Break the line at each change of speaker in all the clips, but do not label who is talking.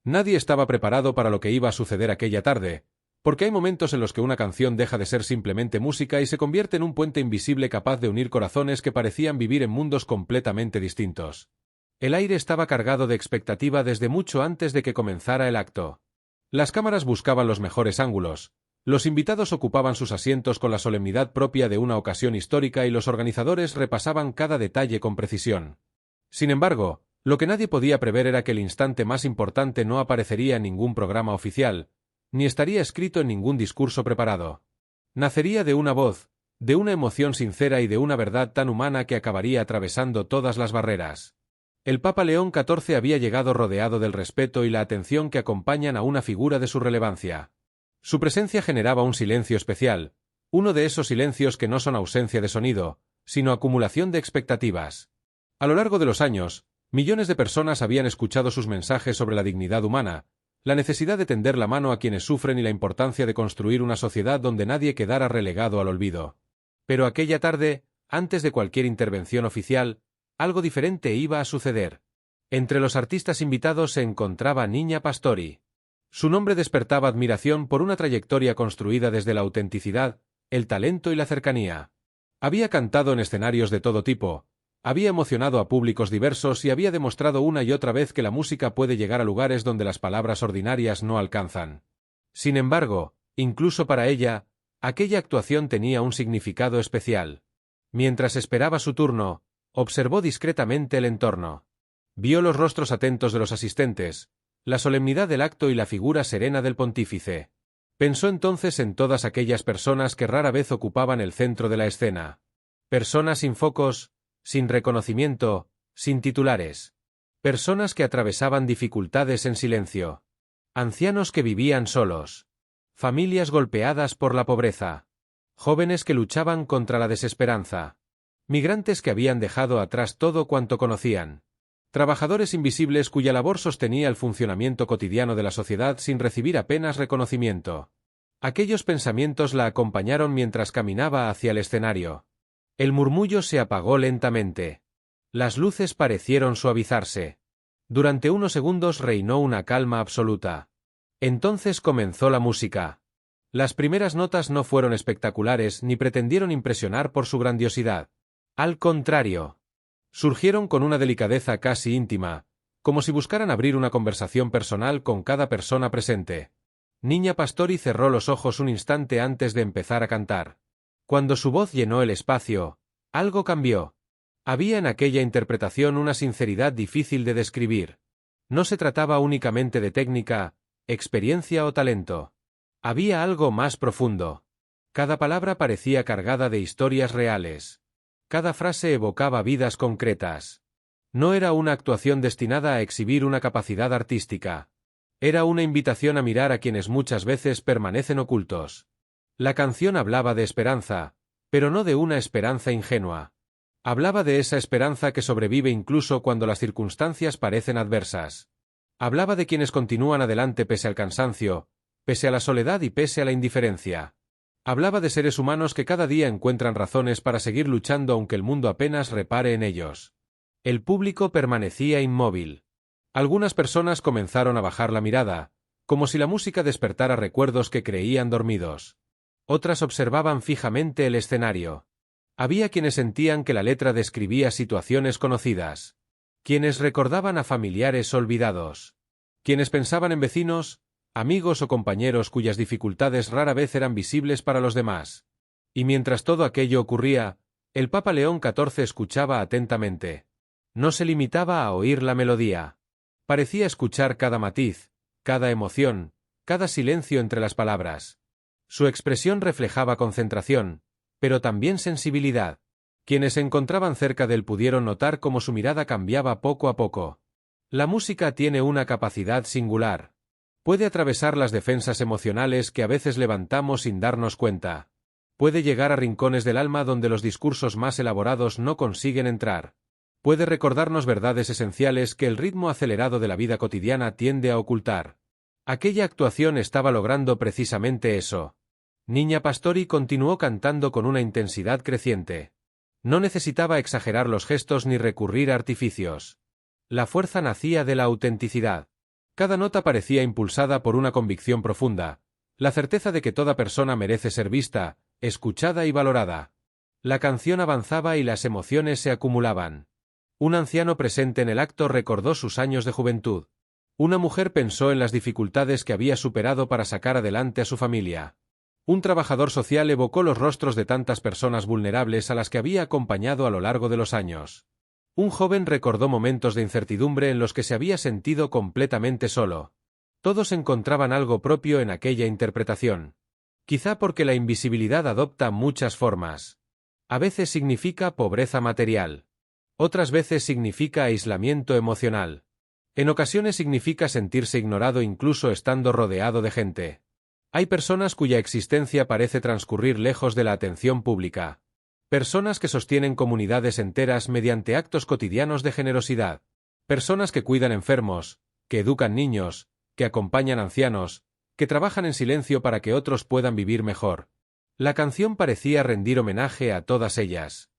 Nadie estaba preparado para lo que iba a suceder aquella tarde, porque hay momentos en los que una canción deja de ser simplemente música y se convierte en un puente invisible capaz de unir corazones que parecían vivir en mundos completamente distintos. El aire estaba cargado de expectativa desde mucho antes de que comenzara el acto. Las cámaras buscaban los mejores ángulos, los invitados ocupaban sus asientos con la solemnidad propia de una ocasión histórica y los organizadores repasaban cada detalle con precisión. Sin embargo, lo que nadie podía prever era que el instante más importante no aparecería en ningún programa oficial, ni estaría escrito en ningún discurso preparado. Nacería de una voz, de una emoción sincera y de una verdad tan humana que acabaría atravesando todas las barreras. El Papa León XIV había llegado rodeado del respeto y la atención que acompañan a una figura de su relevancia. Su presencia generaba un silencio especial, uno de esos silencios que no son ausencia de sonido, sino acumulación de expectativas. A lo largo de los años, millones de personas habían escuchado sus mensajes sobre la dignidad humana, la necesidad de tender la mano a quienes sufren y la importancia de construir una sociedad donde nadie quedara relegado al olvido. Pero aquella tarde, antes de cualquier intervención oficial, algo diferente iba a suceder. Entre los artistas invitados se encontraba Niña Pastori. Su nombre despertaba admiración por una trayectoria construida desde la autenticidad, el talento y la cercanía. Había cantado en escenarios de todo tipo, había emocionado a públicos diversos y había demostrado una y otra vez que la música puede llegar a lugares donde las palabras ordinarias no alcanzan. Sin embargo, incluso para ella, aquella actuación tenía un significado especial. Mientras esperaba su turno, observó discretamente el entorno. Vio los rostros atentos de los asistentes, la solemnidad del acto y la figura serena del pontífice. Pensó entonces en todas aquellas personas que rara vez ocupaban el centro de la escena. Personas sin focos, sin reconocimiento, sin titulares. Personas que atravesaban dificultades en silencio. Ancianos que vivían solos. Familias golpeadas por la pobreza. Jóvenes que luchaban contra la desesperanza. Migrantes que habían dejado atrás todo cuanto conocían. Trabajadores invisibles cuya labor sostenía el funcionamiento cotidiano de la sociedad sin recibir apenas reconocimiento. Aquellos pensamientos la acompañaron mientras caminaba hacia el escenario. El murmullo se apagó lentamente. Las luces parecieron suavizarse. Durante unos segundos reinó una calma absoluta. Entonces comenzó la música. Las primeras notas no fueron espectaculares ni pretendieron impresionar por su grandiosidad. Al contrario, surgieron con una delicadeza casi íntima, como si buscaran abrir una conversación personal con cada persona presente. Niña Pastori cerró los ojos un instante antes de empezar a cantar. Cuando su voz llenó el espacio, algo cambió. Había en aquella interpretación una sinceridad difícil de describir. No se trataba únicamente de técnica, experiencia o talento. Había algo más profundo. Cada palabra parecía cargada de historias reales. Cada frase evocaba vidas concretas. No era una actuación destinada a exhibir una capacidad artística. Era una invitación a mirar a quienes muchas veces permanecen ocultos. La canción hablaba de esperanza, pero no de una esperanza ingenua. Hablaba de esa esperanza que sobrevive incluso cuando las circunstancias parecen adversas. Hablaba de quienes continúan adelante pese al cansancio, pese a la soledad y pese a la indiferencia. Hablaba de seres humanos que cada día encuentran razones para seguir luchando aunque el mundo apenas repare en ellos. El público permanecía inmóvil. Algunas personas comenzaron a bajar la mirada, como si la música despertara recuerdos que creían dormidos. Otras observaban fijamente el escenario. Había quienes sentían que la letra describía situaciones conocidas. Quienes recordaban a familiares olvidados. Quienes pensaban en vecinos, amigos o compañeros cuyas dificultades rara vez eran visibles para los demás. Y mientras todo aquello ocurría, el Papa León XIV escuchaba atentamente. No se limitaba a oír la melodía. Parecía escuchar cada matiz, cada emoción, cada silencio entre las palabras. Su expresión reflejaba concentración, pero también sensibilidad. Quienes se encontraban cerca de él pudieron notar cómo su mirada cambiaba poco a poco. La música tiene una capacidad singular. Puede atravesar las defensas emocionales que a veces levantamos sin darnos cuenta. Puede llegar a rincones del alma donde los discursos más elaborados no consiguen entrar. Puede recordarnos verdades esenciales que el ritmo acelerado de la vida cotidiana tiende a ocultar. Aquella actuación estaba logrando precisamente eso. Niña Pastori continuó cantando con una intensidad creciente. No necesitaba exagerar los gestos ni recurrir a artificios. La fuerza nacía de la autenticidad. Cada nota parecía impulsada por una convicción profunda, la certeza de que toda persona merece ser vista, escuchada y valorada. La canción avanzaba y las emociones se acumulaban. Un anciano presente en el acto recordó sus años de juventud. Una mujer pensó en las dificultades que había superado para sacar adelante a su familia. Un trabajador social evocó los rostros de tantas personas vulnerables a las que había acompañado a lo largo de los años. Un joven recordó momentos de incertidumbre en los que se había sentido completamente solo. Todos encontraban algo propio en aquella interpretación. Quizá porque la invisibilidad adopta muchas formas. A veces significa pobreza material. Otras veces significa aislamiento emocional. En ocasiones significa sentirse ignorado incluso estando rodeado de gente. Hay personas cuya existencia parece transcurrir lejos de la atención pública. Personas que sostienen comunidades enteras mediante actos cotidianos de generosidad. Personas que cuidan enfermos, que educan niños, que acompañan ancianos, que trabajan en silencio para que otros puedan vivir mejor. La canción parecía rendir homenaje a todas ellas.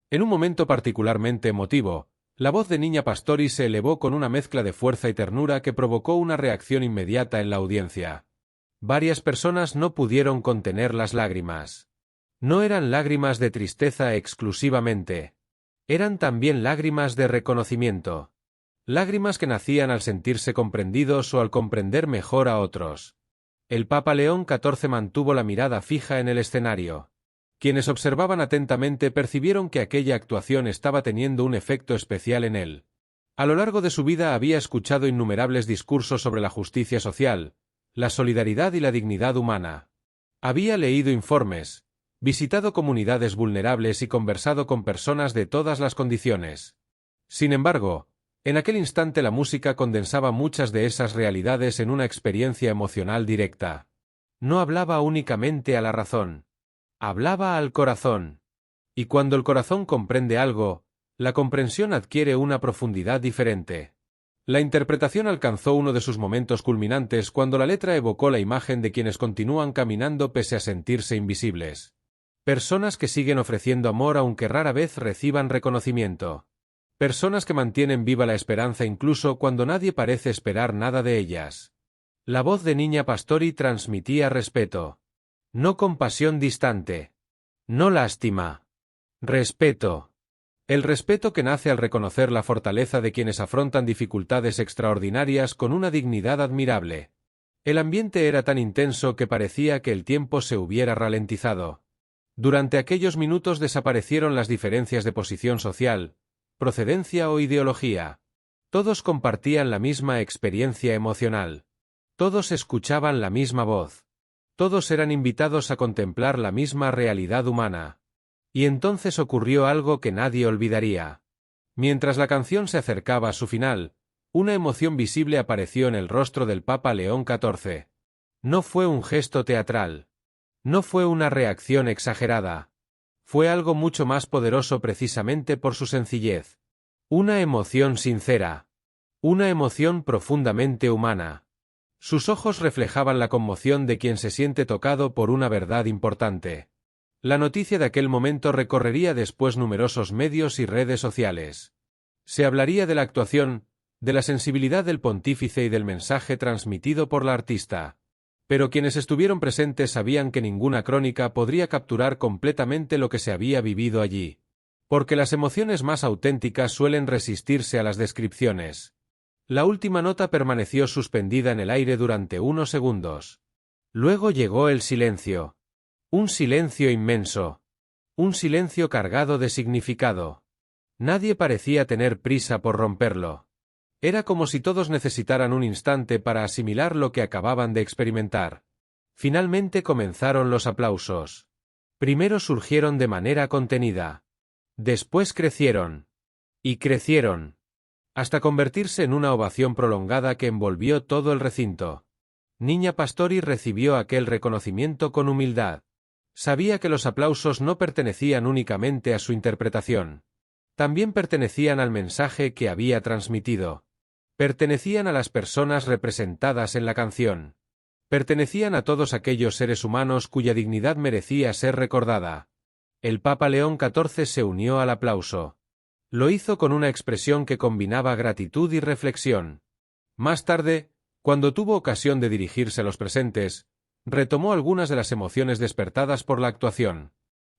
En un momento particularmente emotivo, la voz de Niña Pastori se elevó con una mezcla de fuerza y ternura que provocó una reacción inmediata en la audiencia. Varias personas no pudieron contener las lágrimas. No eran lágrimas de tristeza exclusivamente. Eran también lágrimas de reconocimiento. Lágrimas que nacían al sentirse comprendidos o al comprender mejor a otros. El Papa León XIV mantuvo la mirada fija en el escenario. Quienes observaban atentamente percibieron que aquella actuación estaba teniendo un efecto especial en él. A lo largo de su vida había escuchado innumerables discursos sobre la justicia social, la solidaridad y la dignidad humana. Había leído informes, visitado comunidades vulnerables y conversado con personas de todas las condiciones. Sin embargo, en aquel instante la música condensaba muchas de esas realidades en una experiencia emocional directa. No hablaba únicamente a la razón. Hablaba al corazón. Y cuando el corazón comprende algo, la comprensión adquiere una profundidad diferente. La interpretación alcanzó uno de sus momentos culminantes cuando la letra evocó la imagen de quienes continúan caminando pese a sentirse invisibles. Personas que siguen ofreciendo amor aunque rara vez reciban reconocimiento. Personas que mantienen viva la esperanza incluso cuando nadie parece esperar nada de ellas. La voz de Niña Pastori transmitía respeto. No compasión distante. No lástima. Respeto. El respeto que nace al reconocer la fortaleza de quienes afrontan dificultades extraordinarias con una dignidad admirable. El ambiente era tan intenso que parecía que el tiempo se hubiera ralentizado. Durante aquellos minutos desaparecieron las diferencias de posición social, procedencia o ideología. Todos compartían la misma experiencia emocional. Todos escuchaban la misma voz. Todos eran invitados a contemplar la misma realidad humana. Y entonces ocurrió algo que nadie olvidaría. Mientras la canción se acercaba a su final, una emoción visible apareció en el rostro del Papa León XIV. No fue un gesto teatral. No fue una reacción exagerada. Fue algo mucho más poderoso precisamente por su sencillez. Una emoción sincera. Una emoción profundamente humana. Sus ojos reflejaban la conmoción de quien se siente tocado por una verdad importante. La noticia de aquel momento recorrería después numerosos medios y redes sociales. Se hablaría de la actuación, de la sensibilidad del pontífice y del mensaje transmitido por la artista. Pero quienes estuvieron presentes sabían que ninguna crónica podría capturar completamente lo que se había vivido allí. Porque las emociones más auténticas suelen resistirse a las descripciones. La última nota permaneció suspendida en el aire durante unos segundos. Luego llegó el silencio. Un silencio inmenso. Un silencio cargado de significado. Nadie parecía tener prisa por romperlo. Era como si todos necesitaran un instante para asimilar lo que acababan de experimentar. Finalmente comenzaron los aplausos. Primero surgieron de manera contenida. Después crecieron. Y crecieron. Hasta convertirse en una ovación prolongada que envolvió todo el recinto. Niña Pastori recibió aquel reconocimiento con humildad. Sabía que los aplausos no pertenecían únicamente a su interpretación. También pertenecían al mensaje que había transmitido. Pertenecían a las personas representadas en la canción. Pertenecían a todos aquellos seres humanos cuya dignidad merecía ser recordada. El Papa León XIV se unió al aplauso. Lo hizo con una expresión que combinaba gratitud y reflexión. Más tarde, Cuando tuvo ocasión de dirigirse a los presentes, retomó algunas de las emociones despertadas por la actuación.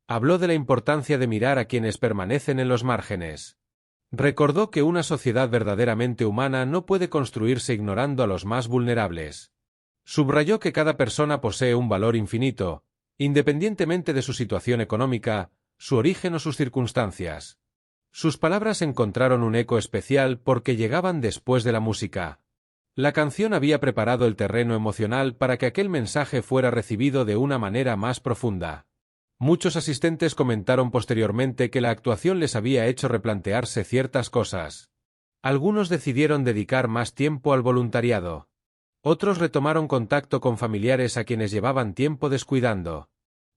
Habló de la importancia de mirar a quienes permanecen en los márgenes. Recordó que una sociedad verdaderamente humana no puede construirse ignorando a los más vulnerables. Subrayó que cada persona posee un valor infinito, independientemente de su situación económica, su origen o sus circunstancias. Sus palabras encontraron un eco especial porque llegaban después de la música. La canción había preparado el terreno emocional para que aquel mensaje fuera recibido de una manera más profunda. Muchos asistentes comentaron posteriormente que la actuación les había hecho replantearse ciertas cosas. Algunos decidieron dedicar más tiempo al voluntariado. Otros retomaron contacto con familiares a quienes llevaban tiempo descuidando.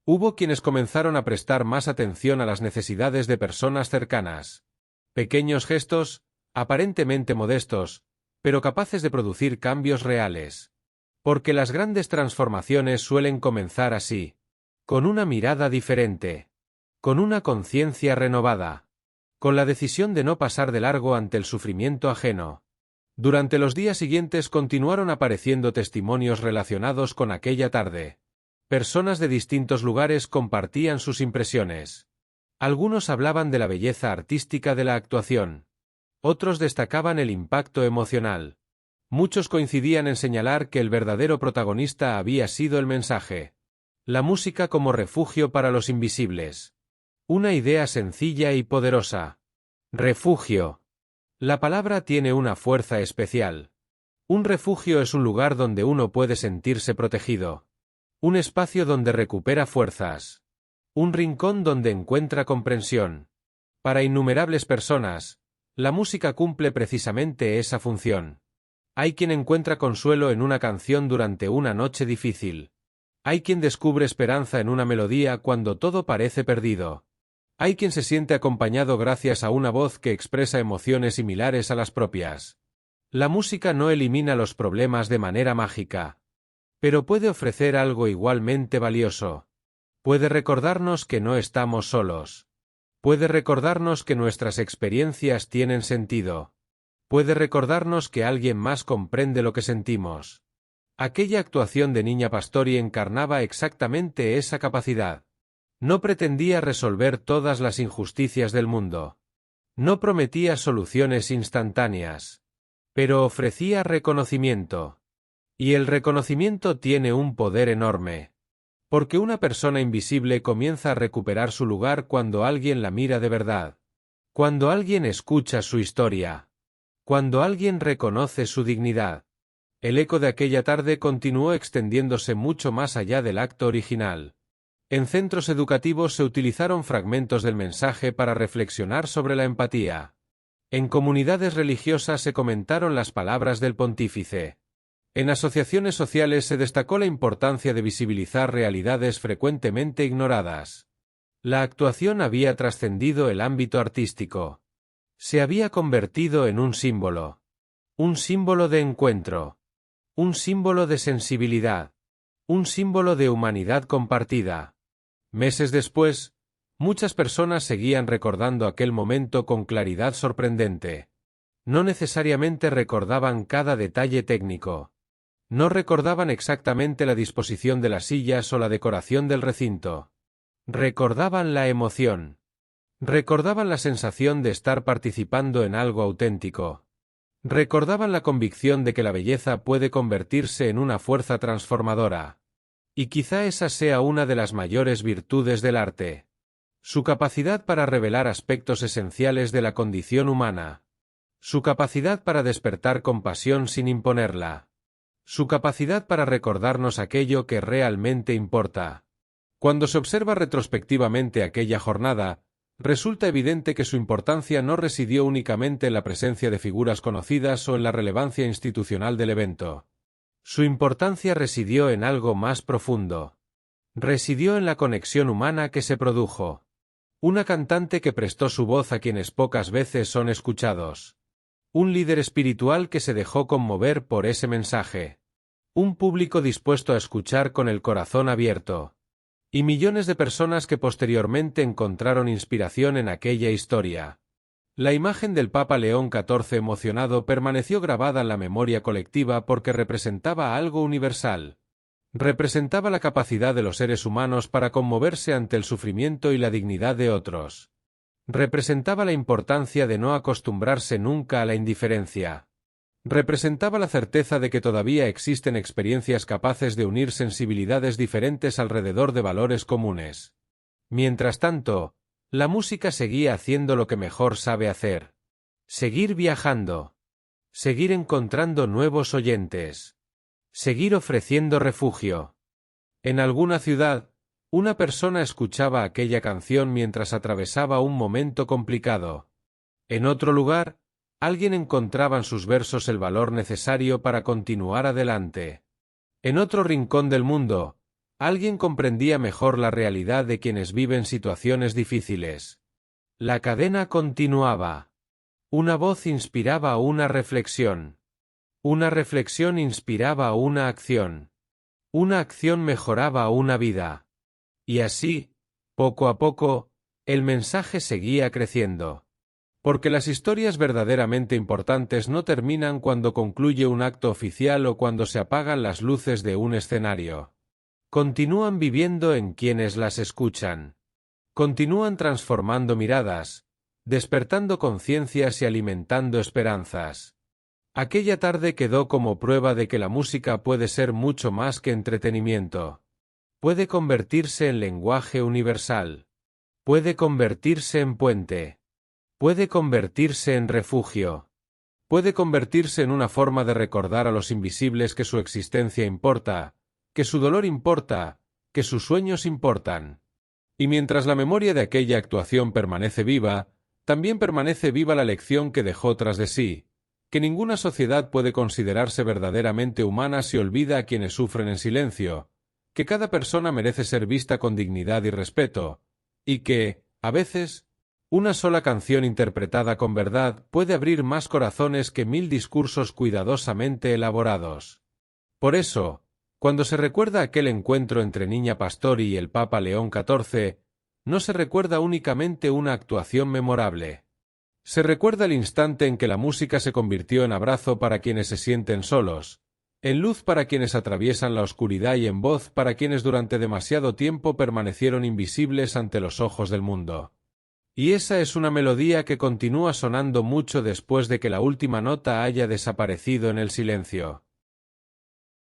Hubo quienes comenzaron a prestar más atención a las necesidades de personas cercanas. Pequeños gestos, aparentemente modestos, pero capaces de producir cambios reales. Porque las grandes transformaciones suelen comenzar así. Con una mirada diferente. Con una conciencia renovada. Con la decisión de no pasar de largo ante el sufrimiento ajeno. Durante los días siguientes continuaron apareciendo testimonios relacionados con aquella tarde. Personas de distintos lugares compartían sus impresiones. Algunos hablaban de la belleza artística de la actuación. Otros destacaban el impacto emocional. Muchos coincidían en señalar que el verdadero protagonista había sido el mensaje. La música como refugio para los invisibles. Una idea sencilla y poderosa. Refugio. La palabra tiene una fuerza especial. Un refugio es un lugar donde uno puede sentirse protegido. Un espacio donde recupera fuerzas. Un rincón donde encuentra comprensión. Para innumerables personas, la música cumple precisamente esa función. Hay quien encuentra consuelo en una canción durante una noche difícil. Hay quien descubre esperanza en una melodía cuando todo parece perdido. Hay quien se siente acompañado gracias a una voz que expresa emociones similares a las propias. La música no elimina los problemas de manera mágica. Pero puede ofrecer algo igualmente valioso. Puede recordarnos que no estamos solos. Puede recordarnos que nuestras experiencias tienen sentido. Puede recordarnos que alguien más comprende lo que sentimos. Aquella actuación de Niña Pastori encarnaba exactamente esa capacidad. No pretendía resolver todas las injusticias del mundo. No prometía soluciones instantáneas. Pero ofrecía reconocimiento. Y el reconocimiento tiene un poder enorme. Porque una persona invisible comienza a recuperar su lugar cuando alguien la mira de verdad. Cuando alguien escucha su historia. Cuando alguien reconoce su dignidad. El eco de aquella tarde continuó extendiéndose mucho más allá del acto original. En centros educativos se utilizaron fragmentos del mensaje para reflexionar sobre la empatía. En comunidades religiosas se comentaron las palabras del pontífice. En asociaciones sociales se destacó la importancia de visibilizar realidades frecuentemente ignoradas. La actuación había trascendido el ámbito artístico. Se había convertido en un símbolo. Un símbolo de encuentro. Un símbolo de sensibilidad. Un símbolo de humanidad compartida. Meses después, muchas personas seguían recordando aquel momento con claridad sorprendente. No necesariamente recordaban cada detalle técnico. No recordaban exactamente la disposición de las sillas o la decoración del recinto. Recordaban la emoción. Recordaban la sensación de estar participando en algo auténtico. Recordaban la convicción de que la belleza puede convertirse en una fuerza transformadora. Y quizá esa sea una de las mayores virtudes del arte. Su capacidad para revelar aspectos esenciales de la condición humana. Su capacidad para despertar compasión sin imponerla. Su capacidad para recordarnos aquello que realmente importa. Cuando se observa retrospectivamente aquella jornada, resulta evidente que su importancia no residió únicamente en la presencia de figuras conocidas o en la relevancia institucional del evento. Su importancia residió en algo más profundo. Residió en la conexión humana que se produjo. Una cantante que prestó su voz a quienes pocas veces son escuchados. Un líder espiritual que se dejó conmover por ese mensaje. Un público dispuesto a escuchar con el corazón abierto. Y millones de personas que posteriormente encontraron inspiración en aquella historia. La imagen del Papa León XIV emocionado permaneció grabada en la memoria colectiva porque representaba algo universal. Representaba la capacidad de los seres humanos para conmoverse ante el sufrimiento y la dignidad de otros. Representaba la importancia de no acostumbrarse nunca a la indiferencia. Representaba la certeza de que todavía existen experiencias capaces de unir sensibilidades diferentes alrededor de valores comunes. Mientras tanto, la música seguía haciendo lo que mejor sabe hacer. Seguir viajando. Seguir encontrando nuevos oyentes. Seguir ofreciendo refugio. En alguna ciudad, una persona escuchaba aquella canción mientras atravesaba un momento complicado. En otro lugar, alguien encontraba en sus versos el valor necesario para continuar adelante. En otro rincón del mundo, alguien comprendía mejor la realidad de quienes viven situaciones difíciles. La cadena continuaba. Una voz inspiraba una reflexión. Una reflexión inspiraba una acción. Una acción mejoraba una vida. Y así, poco a poco, el mensaje seguía creciendo. Porque las historias verdaderamente importantes no terminan cuando concluye un acto oficial o cuando se apagan las luces de un escenario. Continúan viviendo en quienes las escuchan. Continúan transformando miradas, despertando conciencias y alimentando esperanzas. Aquella tarde quedó como prueba de que la música puede ser mucho más que entretenimiento. Puede convertirse en lenguaje universal. Puede convertirse en puente. Puede convertirse en refugio. Puede convertirse en una forma de recordar a los invisibles que su existencia importa, que su dolor importa, que sus sueños importan. Y mientras la memoria de aquella actuación permanece viva, también permanece viva la lección que dejó tras de sí, que ninguna sociedad puede considerarse verdaderamente humana si olvida a quienes sufren en silencio, que cada persona merece ser vista con dignidad y respeto, y que, a veces, una sola canción interpretada con verdad puede abrir más corazones que 1000 discursos cuidadosamente elaborados. Por eso, cuando se recuerda aquel encuentro entre Niña Pastori y el Papa León XIV, no se recuerda únicamente una actuación memorable. Se recuerda el instante en que la música se convirtió en abrazo para quienes se sienten solos, en luz para quienes atraviesan la oscuridad y en voz para quienes durante demasiado tiempo permanecieron invisibles ante los ojos del mundo. Y esa es una melodía que continúa sonando mucho después de que la última nota haya desaparecido en el silencio.